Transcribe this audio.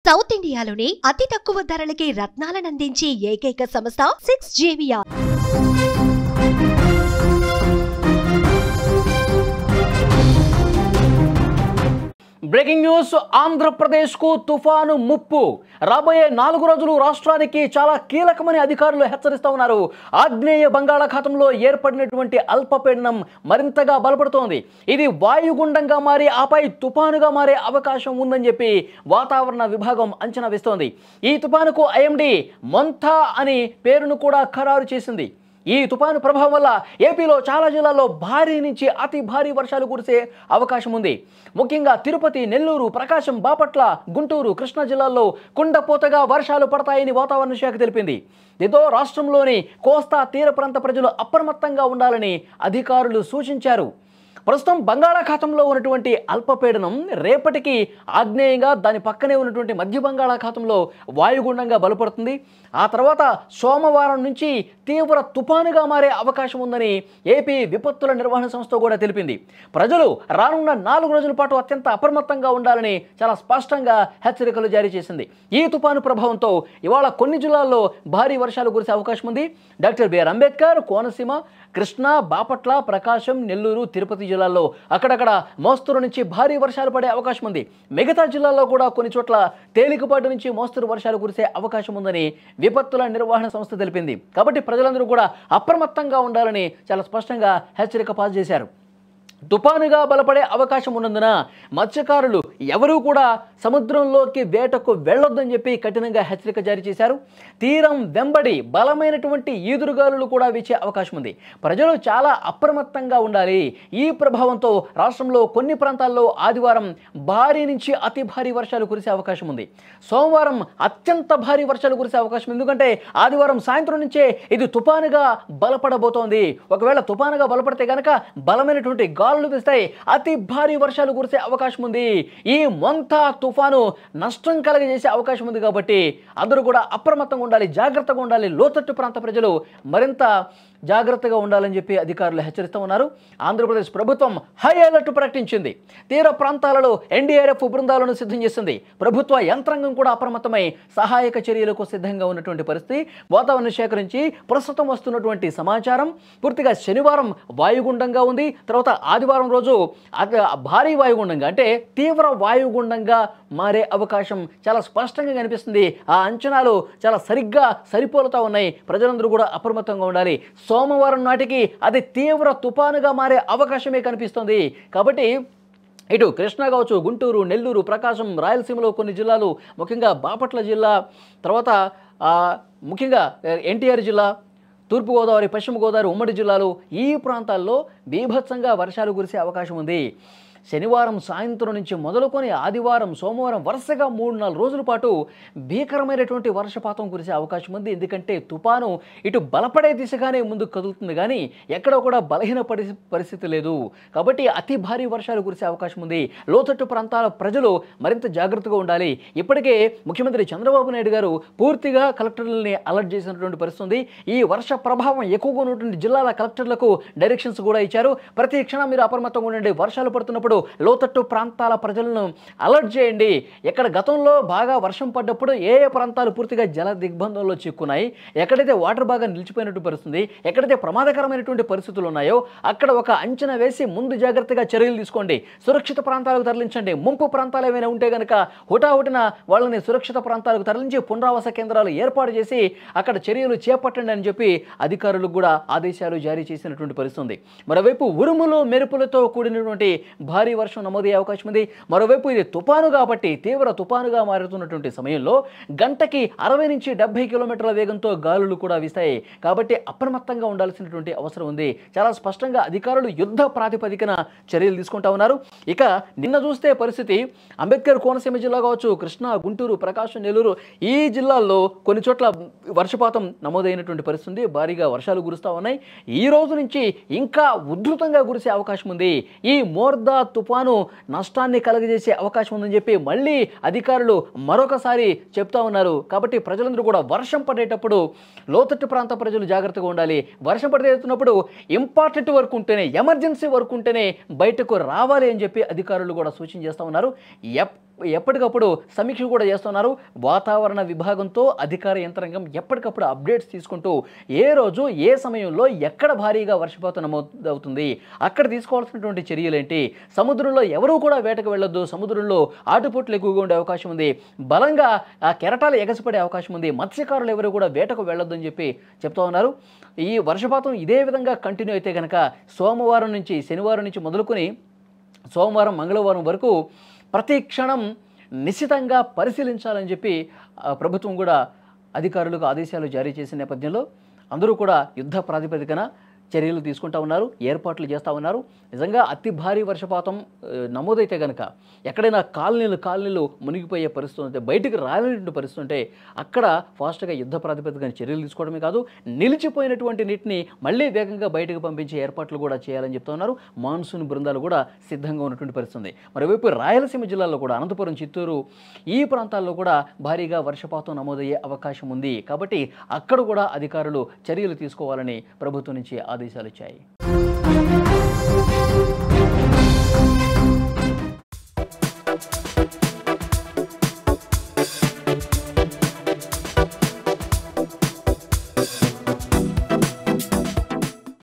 South ఇండియాలోనే అతి తక్కువ ధరలకి రత్నాలనందించే ఏకైక సంస్థ 6JVR. Breaking news. ఆంధ్రప్రదేశ్కు తుఫాను ముప్పు. రాబోయే 4 రోజులు రాష్ట్రానికి చాలా కీలకమని అధికారులు హెచ్చరిస్తూ ఉన్నారు. ఆగ్నేయ బంగాళాఖాతంలో ఏర్పడినటువంటి అల్పపీడనం మరింతగా బలపడుతోంది. ఇది వాయుగుండంగా మారి ఆపై తుఫానుగా మారే అవకాశం ఉందని చెప్పి వాతావరణ విభాగం అంచనా వేస్తోంది. ఈ తుఫానుకు ఐఎండీ మొంతా అని పేరును కూడా ఖరారు చేసింది. ఈ తుఫాను ప్రభావం వల్ల ఏపీలో చాలా జిల్లాల్లో భారీ నుంచి అతి భారీ వర్షాలు కురిసే అవకాశం ఉంది. ముఖ్యంగా తిరుపతి, నెల్లూరు, ప్రకాశం, బాపట్ల, గుంటూరు, కృష్ణా జిల్లాల్లో కుండపోతగా వర్షాలు పడతాయని వాతావరణ శాఖ తెలిపింది. దీంతో రాష్ట్రంలోని కోస్తా తీర ప్రాంత ప్రజలు అప్రమత్తంగా ఉండాలని అధికారులు సూచించారు. ప్రస్తుతం బంగాళాఖాతంలో ఉన్నటువంటి అల్పపీడనం రేపటికి ఆగ్నేయంగా దాని పక్కనే ఉన్నటువంటి మధ్య బంగాళాఖాతంలో వాయుగుండంగా బలపడుతుంది. ఆ తర్వాత సోమవారం నుంచి తీవ్ర తుఫానుగా మారే అవకాశం ఉందని ఏపీ విపత్తుల నిర్వహణ సంస్థ కూడా తెలిపింది. ప్రజలు రానున్న 4 రోజుల పాటు అత్యంత అప్రమత్తంగా ఉండాలని చాలా స్పష్టంగా హెచ్చరికలు జారీ చేసింది. ఈ తుఫాను ప్రభావంతో ఇవాళ కొన్ని జిల్లాల్లో భారీ వర్షాలు కురిసే అవకాశం ఉంది. డాక్టర్ బిఆర్ అంబేద్కర్, కోనసీమ, కృష్ణా, బాపట్ల, ప్రకాశం, నెల్లూరు, తిరుపతి జిల్లాల్లో అక్కడక్కడ మోస్తరు నుంచి భారీ వర్షాలు పడే అవకాశం ఉంది. మిగతా జిల్లాల్లో కూడా కొన్ని చోట్ల తేలికపాటి నుంచి మోస్తరు వర్షాలు కురిసే అవకాశం ఉందని విపత్తుల నిర్వహణ సంస్థ తెలిపింది. కాబట్టి ప్రజలందరూ కూడా అప్రమత్తంగా ఉండాలని చాలా స్పష్టంగా హెచ్చరిక పాస్ చేశారు. తుఫానుగా బలపడే అవకాశం ఉన్నందున మత్స్యకారులు ఎవరూ కూడా సముద్రంలోకి వేటకు వెళ్ళొద్దని చెప్పి కఠినంగా హెచ్చరిక జారీ చేశారు. తీరం వెంబడి బలమైనటువంటి ఈదురుగాలులు కూడా వీచే అవకాశం ఉంది. ప్రజలు చాలా అప్రమత్తంగా ఉండాలి. ఈ ప్రభావంతో రాష్ట్రంలో కొన్ని ప్రాంతాల్లో ఆదివారం భారీ నుంచి అతి భారీ వర్షాలు కురిసే అవకాశం ఉంది. సోమవారం అత్యంత భారీ వర్షాలు కురిసే అవకాశం, ఎందుకంటే ఆదివారం సాయంత్రం నుంచే ఇది తుఫానుగా బలపడబోతోంది. ఒకవేళ తుఫానుగా బలపడితే కనుక బలమైనటువంటి గాలులు వీస్తాయి, అతి భారీ వర్షాలు కురిసే అవకాశం ఉంది. ఈ మొంతా తుఫాను నష్టం కలగజేసే అవకాశం ఉంది. కాబట్టి అందరూ కూడా అప్రమత్తంగా ఉండాలి, జాగ్రత్తగా ఉండాలి. లోతట్టు ప్రాంత ప్రజలు మరింత జాగ్రత్తగా ఉండాలని చెప్పి అధికారులు హెచ్చరిస్తూ ఉన్నారు. ఆంధ్రప్రదేశ్ ప్రభుత్వం హై అలర్ట్ ప్రకటించింది. తీర ప్రాంతాలలో ఎన్డీఆర్ఎఫ్ బృందాలను సిద్ధం చేసింది. ప్రభుత్వ యంత్రాంగం కూడా అప్రమత్తమై సహాయక చర్యలకు సిద్ధంగా ఉన్నటువంటి పరిస్థితి. వాతావరణ శాఖ నుంచి ప్రస్తుతం వస్తున్నటువంటి సమాచారం పూర్తిగా శనివారం వాయుగుండంగా ఉంది. తర్వాత ఆదివారం రోజు భారీ వాయుగుండంగా, అంటే తీవ్ర వాయుగుండంగా మారే అవకాశం చాలా స్పష్టంగా కనిపిస్తుంది. ఆ అంచనాలు చాలా సరిగ్గా సరిపోలుతూ ఉన్నాయి. ప్రజలందరూ కూడా అప్రమత్తంగా ఉండాలి. సోమవారం నాటికి అది తీవ్ర తుఫానుగా మారే అవకాశమే కనిపిస్తుంది. కాబట్టి ఇటు కృష్ణా కావచ్చు, గుంటూరు, నెల్లూరు, ప్రకాశం, రాయలసీమలో కొన్ని జిల్లాలు, ముఖ్యంగా బాపట్ల జిల్లా, తర్వాత ముఖ్యంగా ఎన్టీఆర్ జిల్లా, తూర్పుగోదావరి, పశ్చిమ గోదావరి ఉమ్మడి జిల్లాలు, ఈ ప్రాంతాల్లో బీభత్సంగా వర్షాలు కురిసే అవకాశం ఉంది. శనివారం సాయంత్రం నుంచి మొదలుకొని ఆదివారం, సోమవారం వరుసగా 3-4 రోజుల పాటు భీకరమైనటువంటి వర్షపాతం కురిసే అవకాశం ఉంది. ఎందుకంటే తుఫాను ఇటు బలపడే దిశగానే ముందుకు కదులుతుంది, కానీ ఎక్కడ కూడా బలహీన పరిస్థితి లేదు. కాబట్టి అతి భారీ వర్షాలు కురిసే అవకాశం ఉంది. లోతట్టు ప్రాంతాల ప్రజలు మరింత జాగ్రత్తగా ఉండాలి. ఇప్పటికే ముఖ్యమంత్రి చంద్రబాబు నాయుడు గారు పూర్తిగా కలెక్టర్లని అలర్ట్ చేసినటువంటి పరిస్థితి ఉంది. ఈ వర్ష ప్రభావం ఎక్కువగా ఉన్నటువంటి జిల్లాల కలెక్టర్లకు డైరెక్షన్స్ కూడా ఇచ్చారు. ప్రతి క్షణం మీరు అప్రమత్తంగా ఉండండి. వర్షాలు పడుతున్నప్పుడు లోతట్టు ప్రాంతాల ప్రజలను అలర్ట్ చేయండి. ఎక్కడ గతంలో బాగా వర్షం పడ్డప్పుడు ఏ ప్రాంతాలు పూర్తిగా జల దిగ్బంధంలో చిక్కున్నాయి, ఎక్కడైతే వాటర్ బాగా నిలిచిపోయినట్టు పరిస్థితుంది, ఎక్కడైతే ప్రమాదకరమైనటువంటి పరిస్థితులు ఉన్నాయో అక్కడ ఒక అంచనా వేసి ముందు జాగ్రత్తగా చర్యలు తీసుకోండి. సురక్షిత ప్రాంతాలకు తరలించండి. ముంపు ప్రాంతాలు ఏమైనా ఉంటే కనుక హుటాహుటిన వాళ్ళని సురక్షిత ప్రాంతాలకు తరలించి పునరావాస కేంద్రాలు ఏర్పాటు చేసి అక్కడ చర్యలు చేపట్టండి అని చెప్పి అధికారులకు కూడా ఆదేశాలు జారీ చేసినటువంటి పరిస్థితి ఉంది. మరోవైపు ఉరుములు మెరుపులతో కూడినటువంటి భారీ వర్షం నమోదయ్యే అవకాశం ఉంది. మరోవైపు ఇది తుఫాను కాబట్టి తీవ్ర తుఫానుగా మారుతున్నటువంటి సమయంలో గంటకి 60 నుంచి 70 కిలోమీటర్ల వేగంతో గాలులు కూడా వీస్తాయి. కాబట్టి అప్రమత్తంగా ఉండాల్సినటువంటి అవసరం ఉంది. చాలా స్పష్టంగా అధికారులు యుద్ధ ప్రాతిపదికన చర్యలు తీసుకుంటా ఉన్నారు. ఇక నిన్న చూస్తే పరిస్థితి అంబేద్కర్ కోనసీమ జిల్లా కావచ్చు, కృష్ణా, గుంటూరు, ప్రకాశం, నెల్లూరు, ఈ జిల్లాల్లో కొన్ని చోట్ల వర్షపాతం నమోదైనటువంటి పరిస్థితి. భారీగా వర్షాలు కురుస్తూ ఉన్నాయి. ఈ రోజు నుంచి ఇంకా ఉధృతంగా కురిసే అవకాశం ఉంది. ఈ మోర్దా తుఫాను నష్టాన్ని కలుగజేసే అవకాశం ఉందని చెప్పి మళ్ళీ అధికారులు మరొకసారి చెప్తా ఉన్నారు. కాబట్టి ప్రజలందరూ కూడా వర్షం పడేటప్పుడు లోతట్టు ప్రాంత ప్రజలు జాగ్రత్తగా ఉండాలి. వర్షం పడేస్తున్నప్పుడు ఇంపార్టెంట్ వర్క్ ఉంటేనే, ఎమర్జెన్సీ వర్క్ ఉంటేనే బయటకు రావాలి అని చెప్పి అధికారులు కూడా సూచన చేస్తూ ఉన్నారు. ఎప్పటికప్పుడు సమీక్ష కూడా చేస్తున్నారు. వాతావరణ విభాగంతో అధికార యంత్రాంగం ఎప్పటికప్పుడు అప్డేట్స్ తీసుకుంటూ ఏ రోజు ఏ సమయంలో ఎక్కడ భారీగా వర్షపాతం నమోదవుతుంది, అక్కడ తీసుకోవాల్సినటువంటి చర్యలేంటి, సముద్రంలో ఎవరూ కూడా వేటకు వెళ్ళొద్దు, సముద్రంలో ఆటుపోట్లు ఎక్కువగా ఉండే అవకాశం ఉంది, బలంగా కెరటాలు ఎగసిపడే అవకాశం ఉంది, మత్స్యకారులు ఎవరు కూడా వేటకు వెళ్ళొద్దు అని చెప్పి చెప్తా ఉన్నారు. ఈ వర్షపాతం ఇదే విధంగా కంటిన్యూ అయితే కనుక సోమవారం నుంచి శనివారం నుంచి మొదలుకొని సోమవారం మంగళవారం వరకు ప్రతి క్షణం నిశితంగా పరిశీలించాలని చెప్పి ప్రభుత్వం కూడా అధికారులకు ఆదేశాలు జారీ చేసిన నేపథ్యంలో అందరూ కూడా యుద్ధ ప్రాతిపదికన చర్యలు తీసుకుంటా ఉన్నారు, ఏర్పాట్లు చేస్తూ ఉన్నారు. నిజంగా అతి భారీ వర్షపాతం నమోదైతే కనుక ఎక్కడైనా కాలనీలు మునిగిపోయే పరిస్థితి ఉంటే, బయటికి రాలేనటువంటి పరిస్థితి ఉంటే అక్కడ ఫాస్ట్గా యుద్ధ ప్రాతిపదికన చర్యలు తీసుకోవడమే కాదు, నిలిచిపోయినటువంటి నీటిని మళ్ళీ వేగంగా బయటకు పంపించే ఏర్పాట్లు కూడా చేయాలని చెప్తా ఉన్నారు. మాన్సూన్ బృందాలు కూడా సిద్ధంగా ఉన్నటువంటి పరిస్థితి ఉంది. మరోవైపు రాయలసీమ జిల్లాలో కూడా అనంతపురం, చిత్తూరు ఈ ప్రాంతాల్లో కూడా భారీగా వర్షపాతం నమోదయ్యే అవకాశం ఉంది. కాబట్టి అక్కడ కూడా అధికారులు చర్యలు తీసుకోవాలని ప్రభుత్వం నుంచి ఆదేశాలు ఇచ్చాయి.